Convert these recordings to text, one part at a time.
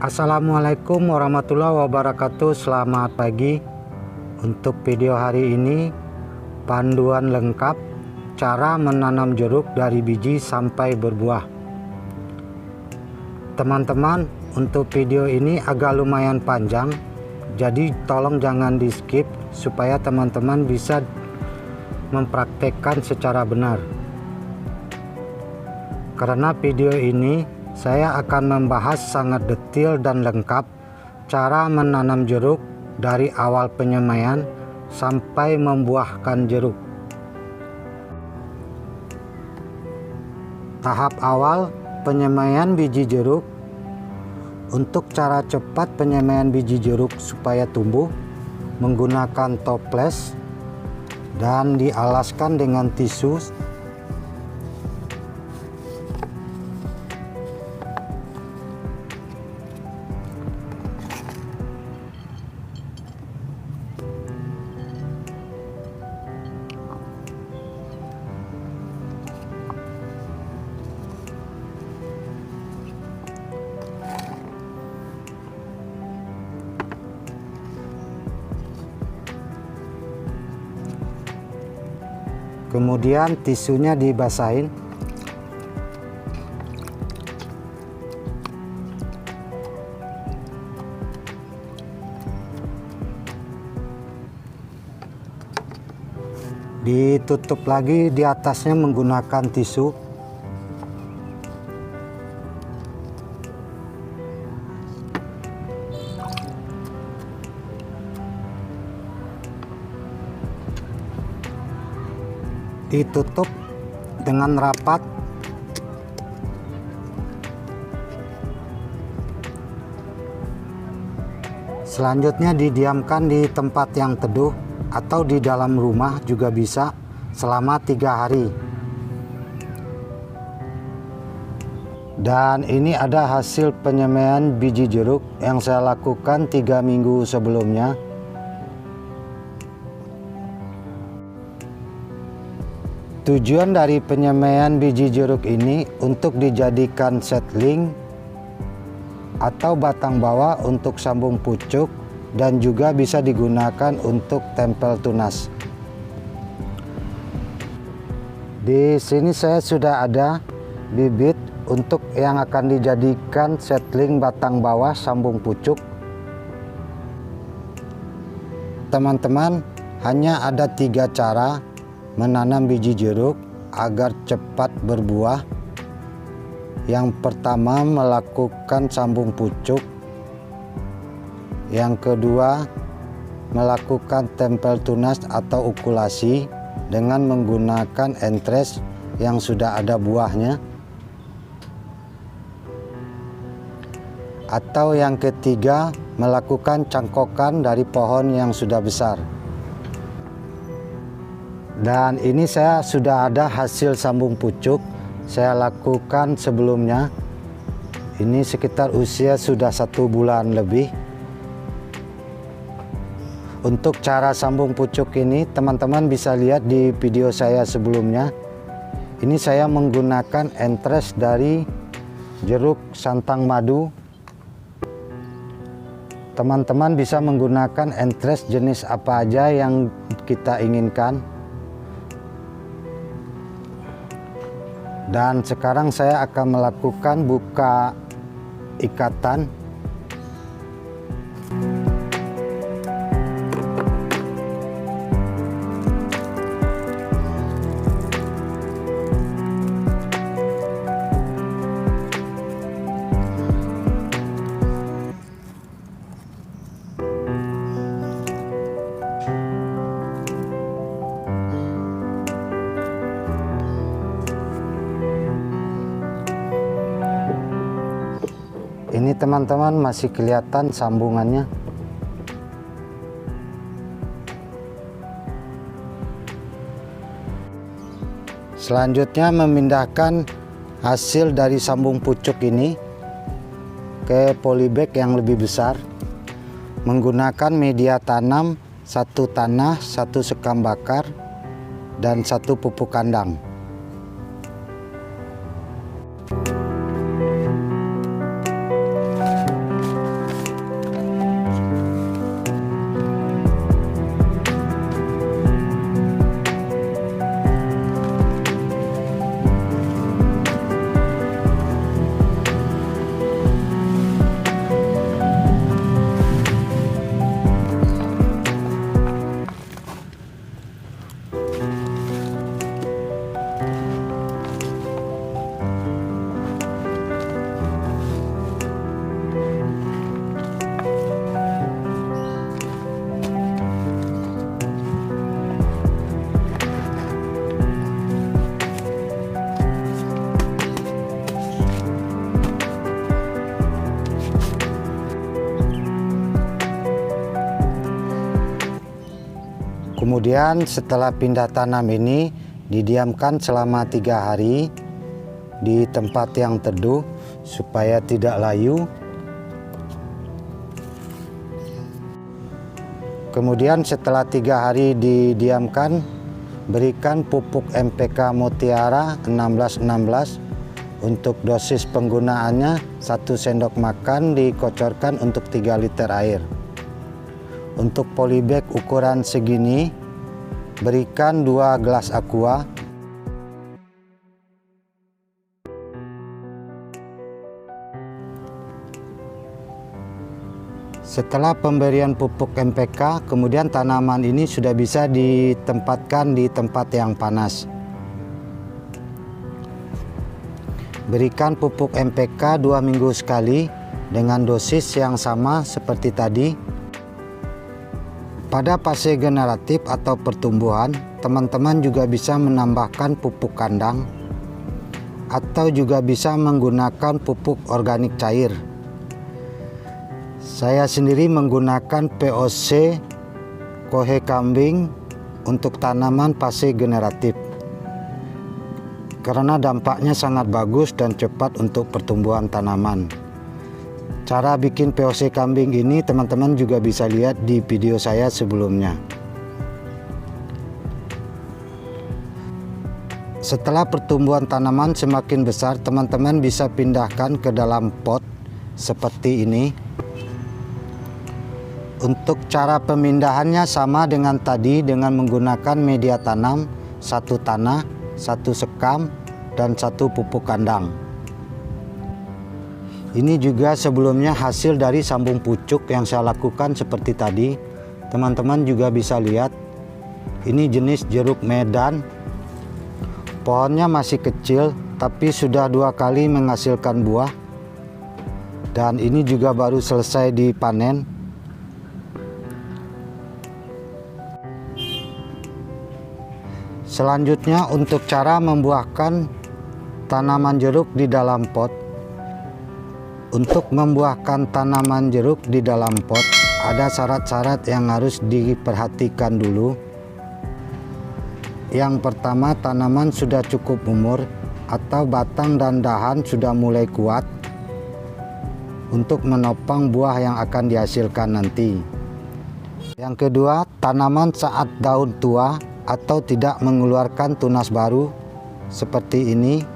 Assalamualaikum warahmatullahi wabarakatuh. Selamat pagi. Untuk video hari ini, panduan lengkap cara menanam jeruk dari biji sampai berbuah. Teman-teman, untuk video ini agak lumayan panjang, jadi tolong jangan di skip supaya teman-teman bisa mempraktekkan secara benar. Karena video ini saya akan membahas sangat detail dan lengkap cara menanam jeruk dari awal penyemaian sampai membuahkan jeruk. Tahap awal penyemaian biji jeruk. Untuk cara cepat penyemaian biji jeruk supaya tumbuh, menggunakan toples dan dialaskan dengan tisu. Kemudian tisunya dibasahin. Ditutup lagi di atasnya menggunakan tisu. Ditutup dengan rapat. Selanjutnya didiamkan di tempat yang teduh atau di dalam rumah juga bisa selama 3 hari. Dan ini ada hasil penyemaian biji jeruk yang saya lakukan 3 minggu sebelumnya. Tujuan dari penyemaian biji jeruk ini untuk dijadikan seedling atau batang bawah untuk sambung pucuk dan juga bisa digunakan untuk tempel tunas. Di sini saya sudah ada bibit untuk yang akan dijadikan seedling batang bawah sambung pucuk. Teman-teman, hanya ada 3 cara menanam biji jeruk agar cepat berbuah. Yang pertama, melakukan sambung pucuk. Yang kedua, melakukan tempel tunas atau ukulasi dengan menggunakan entres yang sudah ada buahnya. Atau yang ketiga, melakukan cangkokan dari pohon yang sudah besar. Dan ini saya sudah ada hasil sambung pucuk saya lakukan sebelumnya. Ini sekitar usia sudah 1 bulan lebih. Untuk cara sambung pucuk ini teman-teman bisa lihat di video saya sebelumnya. Ini saya menggunakan entres dari jeruk santang madu. Teman-teman bisa menggunakan entres jenis apa aja yang kita inginkan. Dan sekarang saya akan melakukan buka ikatan. Ini teman-teman masih kelihatan sambungannya. Selanjutnya memindahkan hasil dari sambung pucuk ini ke polybag yang lebih besar. Menggunakan media tanam 1 tanah, 1 sekam bakar, dan 1 pupuk kandang. Kemudian setelah pindah tanam ini didiamkan selama 3 hari di tempat yang teduh supaya tidak layu. Kemudian setelah 3 hari didiamkan, berikan pupuk NPK Mutiara 1616. Untuk dosis penggunaannya 1 sendok makan dikocorkan untuk 3 liter air. Untuk polybag ukuran segini, berikan 2 gelas aqua. Setelah pemberian pupuk NPK, kemudian tanaman ini sudah bisa ditempatkan di tempat yang panas. Berikan pupuk NPK 2 minggu sekali dengan dosis yang sama seperti tadi. Pada fase generatif atau pertumbuhan, teman-teman juga bisa menambahkan pupuk kandang atau juga bisa menggunakan pupuk organik cair. Saya sendiri menggunakan POC kohe kambing untuk tanaman fase generatif, karena dampaknya sangat bagus dan cepat untuk pertumbuhan tanaman. Cara bikin POC kambing ini teman-teman juga bisa lihat di video saya sebelumnya. Setelah pertumbuhan tanaman semakin besar, teman-teman bisa pindahkan ke dalam pot seperti ini. Untuk cara pemindahannya sama dengan tadi, dengan menggunakan media tanam, 1 tanah, 1 sekam, dan 1 pupuk kandang. Ini juga sebelumnya hasil dari sambung pucuk yang saya lakukan seperti tadi. Teman-teman juga bisa lihat, ini jenis jeruk Medan. Pohonnya masih kecil, tapi sudah 2 kali menghasilkan buah. Dan ini juga baru selesai dipanen. Selanjutnya untuk cara membuahkan tanaman jeruk di dalam pot. Untuk membuahkan tanaman jeruk di dalam pot, ada syarat-syarat yang harus diperhatikan dulu. Yang pertama, tanaman sudah cukup umur atau batang dan dahan sudah mulai kuat untuk menopang buah yang akan dihasilkan nanti. Yang kedua, tanaman saat daun tua atau tidak mengeluarkan tunas baru seperti ini.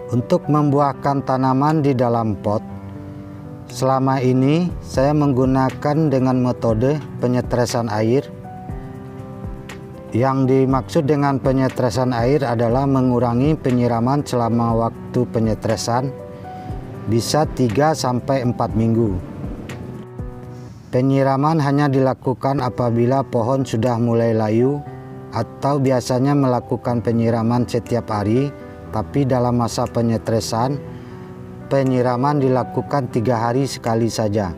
Untuk membuahkan tanaman di dalam pot, selama ini saya menggunakan dengan metode penyetresan air. Yang dimaksud dengan penyetresan air adalah mengurangi penyiraman selama waktu penyetresan, bisa 3-4 minggu. Penyiraman hanya dilakukan apabila pohon sudah mulai layu, atau biasanya melakukan penyiraman setiap hari, tapi dalam masa penyetresan, penyiraman dilakukan 3 hari sekali saja.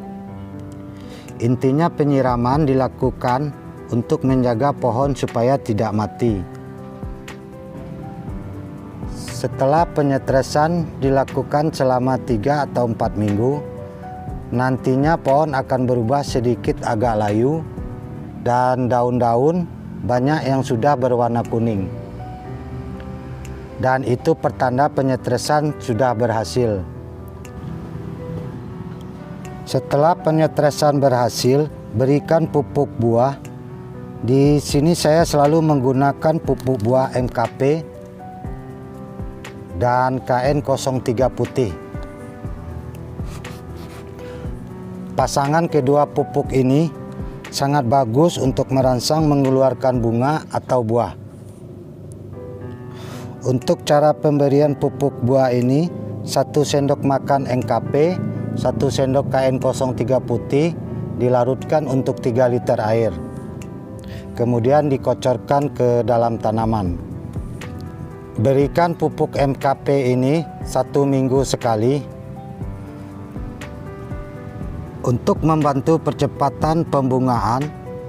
Intinya penyiraman dilakukan untuk menjaga pohon supaya tidak mati. Setelah penyetresan dilakukan selama 3 atau 4 minggu, nantinya pohon akan berubah sedikit agak layu dan daun-daun banyak yang sudah berwarna kuning. Dan itu pertanda penyetresan sudah berhasil. Setelah penyetresan berhasil, berikan pupuk buah. Di sini saya selalu menggunakan pupuk buah MKP dan KN03 putih. Pasangan kedua pupuk ini sangat bagus untuk merangsang mengeluarkan bunga atau buah. Untuk cara pemberian pupuk buah ini, 1 sendok makan NKP, 1 sendok KN03 putih dilarutkan untuk 3 liter air. Kemudian dikocorkan ke dalam tanaman. Berikan pupuk MKP ini 1 minggu sekali. Untuk membantu percepatan pembungaan,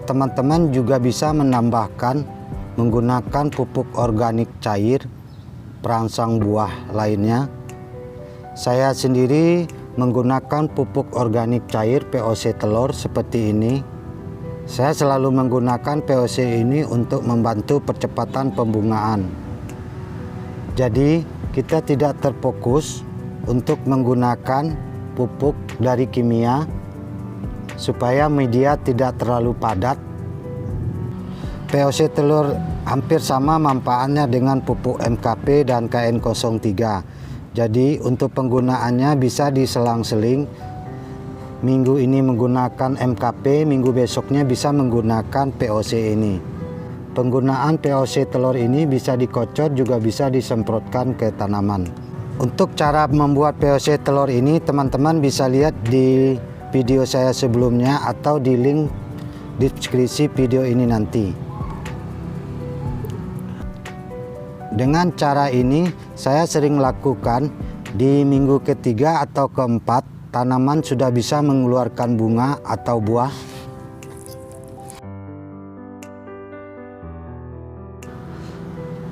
teman-teman juga bisa menambahkan menggunakan pupuk organik cair, perangsang buah lainnya. Saya sendiri menggunakan pupuk organik cair POC telur seperti ini. Saya selalu menggunakan POC ini untuk membantu percepatan pembungaan. Jadi kita tidak terfokus untuk menggunakan pupuk dari kimia supaya media tidak terlalu padat. POC telur hampir sama manfaatnya dengan pupuk MKP dan KN03. Jadi untuk penggunaannya bisa diselang-seling. Minggu ini menggunakan MKP, minggu besoknya bisa menggunakan POC ini. Penggunaan POC telur ini bisa dikocor, juga bisa disemprotkan ke tanaman. Untuk cara membuat POC telur ini teman-teman bisa lihat di video saya sebelumnya atau di link deskripsi video ini nanti. Dengan cara ini saya sering lakukan di minggu ketiga atau keempat tanaman sudah bisa mengeluarkan bunga atau buah.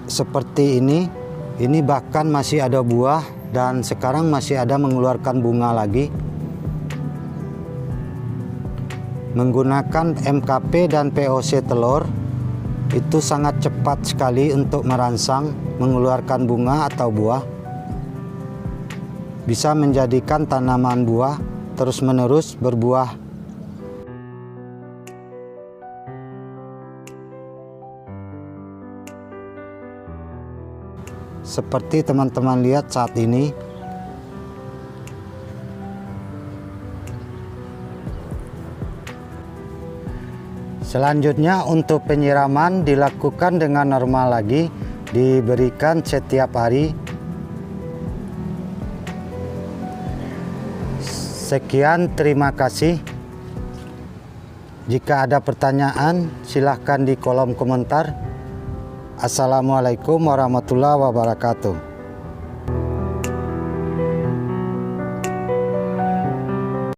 Seperti ini bahkan masih ada buah dan sekarang masih ada mengeluarkan bunga lagi. Menggunakan MKP dan POC telur itu sangat cepat sekali untuk merangsang mengeluarkan bunga atau buah. Bisa menjadikan tanaman buah terus-menerus berbuah. Seperti teman-teman lihat saat ini. Selanjutnya untuk penyiraman dilakukan dengan normal lagi, diberikan setiap hari. Sekian, terima kasih. Jika ada pertanyaan silahkan di kolom komentar. Assalamualaikum warahmatullahi wabarakatuh.